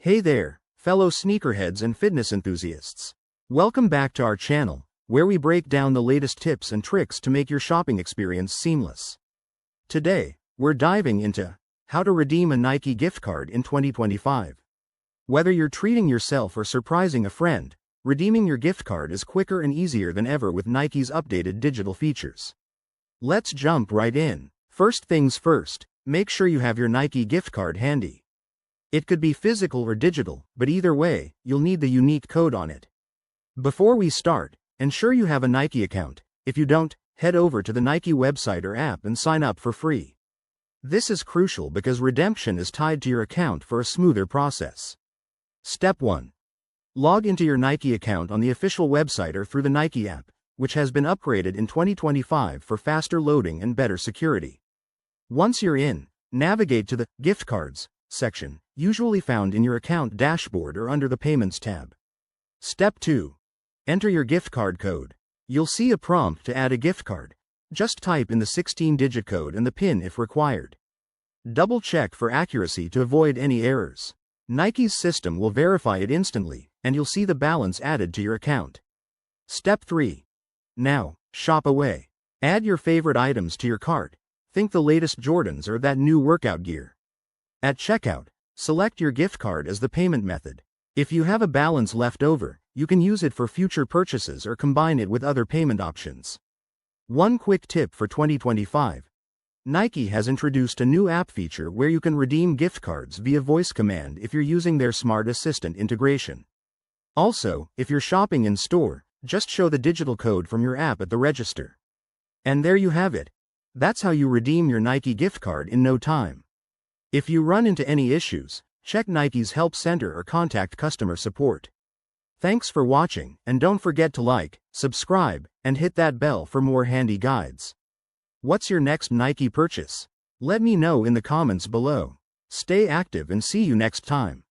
Hey there, fellow sneakerheads and fitness enthusiasts. Welcome back to our channel, where we break down the latest tips and tricks to make your shopping experience seamless. Today, we're diving into how to redeem a Nike gift card in 2025. Whether you're treating yourself or surprising a friend, redeeming your gift card is quicker and easier than ever with Nike's updated digital features. Let's jump right in. First things first, make sure you have your Nike gift card handy. It could be physical or digital, but either way, you'll need the unique code on it. Before we start, ensure you have a Nike account. If you don't, head over to the Nike website or app and sign up for free. This is crucial because redemption is tied to your account for a smoother process. Step 1. Log into your Nike account on the official website or through the Nike app, which has been upgraded in 2025 for faster loading and better security. Once you're in, navigate to the Gift Cards section, usually found in your account dashboard or under the Payments tab. Step 2. Enter your gift card code. You'll see a prompt to add a gift card. Just type in the 16-digit code and the PIN if required. Double-check for accuracy to avoid any errors. Nike's system will verify it instantly, and you'll see the balance added to your account. Step 3. Now, shop away. Add your favorite items to your cart. Think the latest Jordans or that new workout gear. At checkout, select your gift card as the payment method. If you have a balance left over, you can use it for future purchases or combine it with other payment options. One quick tip for 2025. Nike has introduced a new app feature where you can redeem gift cards via voice command if you're using their Smart Assistant integration. Also, if you're shopping in store, just show the digital code from your app at the register. And there you have it. That's how you redeem your Nike gift card in no time. If you run into any issues, check Nike's help center or contact customer support. Thanks for watching, and don't forget to like, subscribe, and hit that bell for more handy guides. What's your next Nike purchase? Let me know in the comments below. Stay active and see you next time.